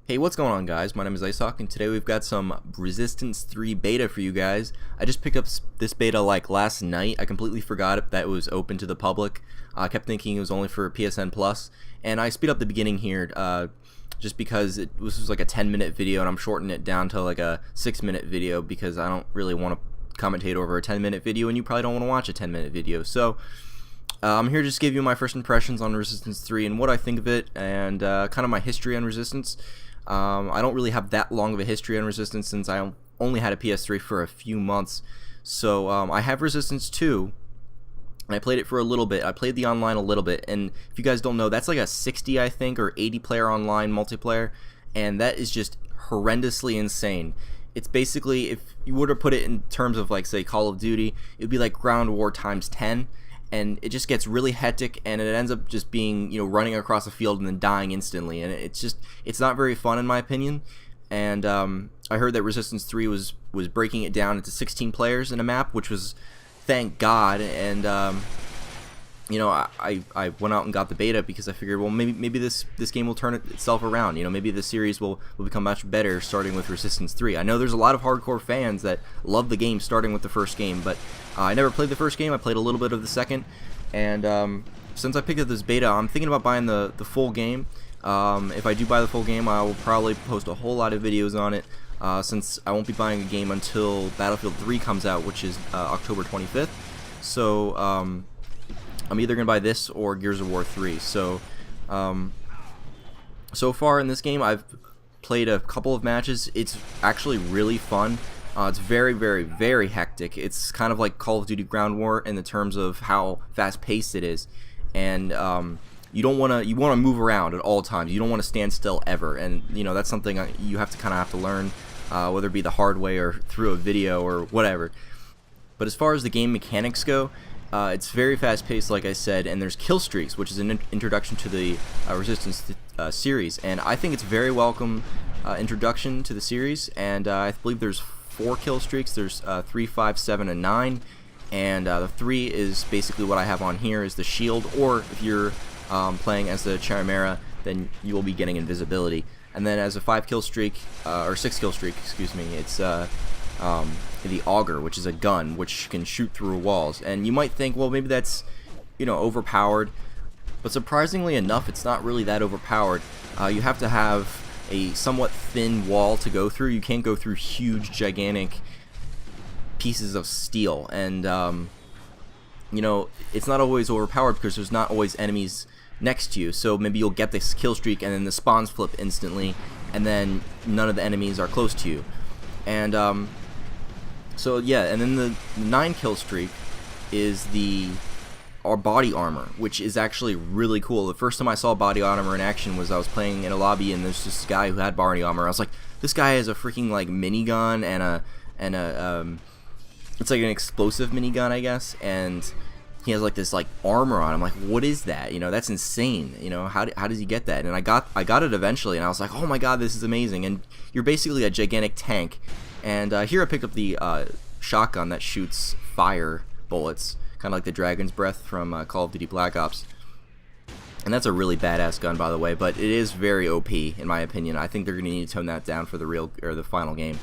Hey, what's going on, guys? My name is IceHawk, and today we've got some Resistance 3 beta for you guys. I just picked up this beta like last night. I completely forgot that it was open to the public. I kept thinking it was only for PSN Plus, and I speed up the beginning here just because this was like a 10-minute video, and I'm shortening it down to like a 6-minute video because I don't really want to commentate over a 10-minute video, and you probably don't want to watch a 10-minute video. So I'm here to just give you my first impressions on Resistance 3 and what I think of it, and kind of my history on Resistance. I don't really have that long of a history on Resistance since I only had a PS3 for a few months. So I have Resistance 2, and I played it for a little bit. I played the online a little bit, and if you guys don't know, that's like a 60, I think, or 80 player online multiplayer, and that is just horrendously insane. It's basically, if you were to put it in terms of like, say, Call of Duty, it would be like Ground War times 10. And it just gets really hectic, and it ends up just being, running across a field and then dying instantly, and it's not very fun in my opinion. And I heard that Resistance 3 was breaking it down into 16 players in a map, which was, thank God. And I went out and got the beta because I figured, well, maybe this game will turn itself around. Maybe the series will become much better starting with Resistance 3. I know there's a lot of hardcore fans that love the game starting with the first game, but I never played the first game. I played a little bit of the second, and since I picked up this beta, I'm thinking about buying the full game. If I do buy the full game, I will probably post a whole lot of videos on it, since I won't be buying a game until Battlefield 3 comes out, which is October 25th. So I'm either going to buy this or Gears of War 3. So so far in this game, I've played a couple of matches. It's actually really fun. It's very, very, very hectic. It's kind of like Call of Duty Ground War in the terms of how fast-paced it is, and you want to move around at all times. You don't want to stand still ever, and that's something you have to learn, whether it be the hard way or through a video or whatever. But as far as the game mechanics go, it's very fast-paced, like I said, and there's kill streaks, which is an introduction to the Resistance series, and I think it's a very welcome introduction to the series. And I believe there's 4 kill streaks. There's 3, 5, 7, and 9, and the 3 is basically what I have on here is the shield, or if you're playing as the Chimera, then you will be getting invisibility. And then as a 5 kill streak, or 6 kill streak, excuse me, it's the auger, which is a gun which can shoot through walls. And you might think, well, maybe that's overpowered, but surprisingly enough, it's not really that overpowered. You have to have a somewhat thin wall to go through. You can't go through huge, gigantic pieces of steel, and it's not always overpowered because there's not always enemies next to you. So maybe you'll get this kill streak, and then the spawns flip instantly, and then none of the enemies are close to you. And so yeah, and then the 9 kill streak is our body armor, which is actually really cool. The first time I saw body armor in action was I was playing in a lobby, and there's this guy who had body armor. I was like, this guy has a freaking like minigun and a it's like an explosive minigun, I guess, and he has like this like armor on. I'm like, what is that? That's insane. How does he get that? And I got it eventually, and I was like, oh my god, this is amazing. And you're basically a gigantic tank. And here I picked up the shotgun that shoots fire bullets, kind of like the Dragon's Breath from Call of Duty Black Ops. And that's a really badass gun, by the way, but it is very OP in my opinion. I think they're going to need to tone that down for the final game.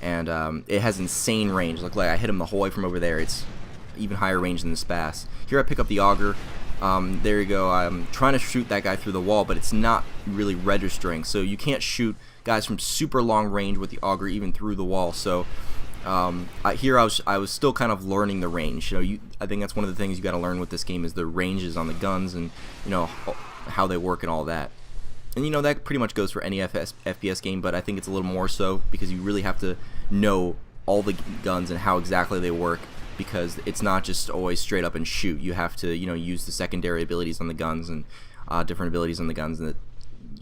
And it has insane range. Look, like I hit him the whole way from over there. It's even higher range than the Spas. Here I pick up the auger. There you go. I'm trying to shoot that guy through the wall, but it's not really registering. So you can't shoot guys from super long range with the auger even through the wall. So here I was still kind of learning the range. I think that's one of the things you got to learn with this game is the ranges on the guns, and how they work and all that. And that pretty much goes for any FPS game, but I think it's a little more so because you really have to know all the guns and how exactly they work, because it's not just always straight up and shoot. You have to use the secondary abilities on the guns and different abilities on the guns that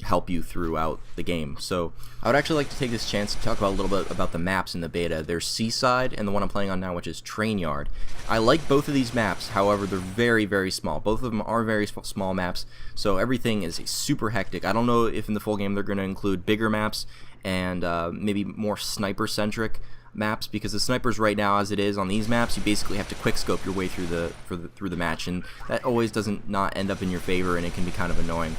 help you throughout the game. So I would actually like to take this chance to talk about a little bit about the maps in the beta. There's Seaside and the one I'm playing on now, which is Train Yard. I like both of these maps, however they're very, very small. Both of them are very small maps, so everything is super hectic. I don't know if in the full game they're going to include bigger maps and maybe more sniper centric maps, because the snipers right now, as it is on these maps, you basically have to quick scope your way through the match, and that always doesn't not end up in your favor, and it can be kind of annoying.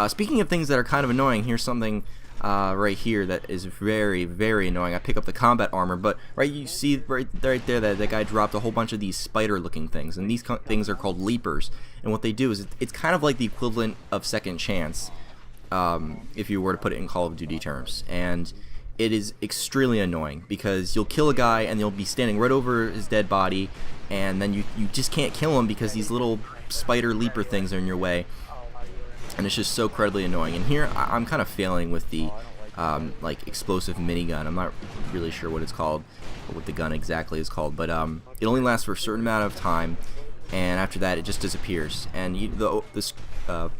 Speaking of things that are kind of annoying, here's something right here that is very, very annoying. I pick up the combat armor, but you see right there that guy dropped a whole bunch of these spider-looking things, and these things are called leapers. And what they do is it's kind of like the equivalent of second chance, if you were to put it in Call of Duty terms. And it is extremely annoying because you'll kill a guy and you'll be standing right over his dead body, and then you just can't kill him because these little spider leaper things are in your way. And it's just so incredibly annoying. And here I'm kind of failing with the like explosive minigun. I'm not really sure what it's called, or what the gun exactly is called, but it only lasts for a certain amount of time, and after that it just disappears. And the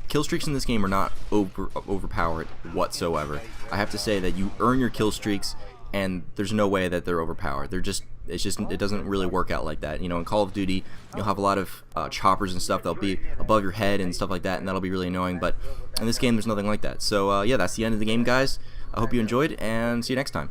kill streaks in this game are not overpowered whatsoever. I have to say that you earn your kill streaks, and there's no way that they're overpowered. It doesn't really work out like that. You know, in Call of Duty, you'll have a lot of choppers and stuff that'll be above your head and stuff like that, and that'll be really annoying. But in this game, there's nothing like that. So yeah, that's the end of the game, guys. I hope you enjoyed, and see you next time.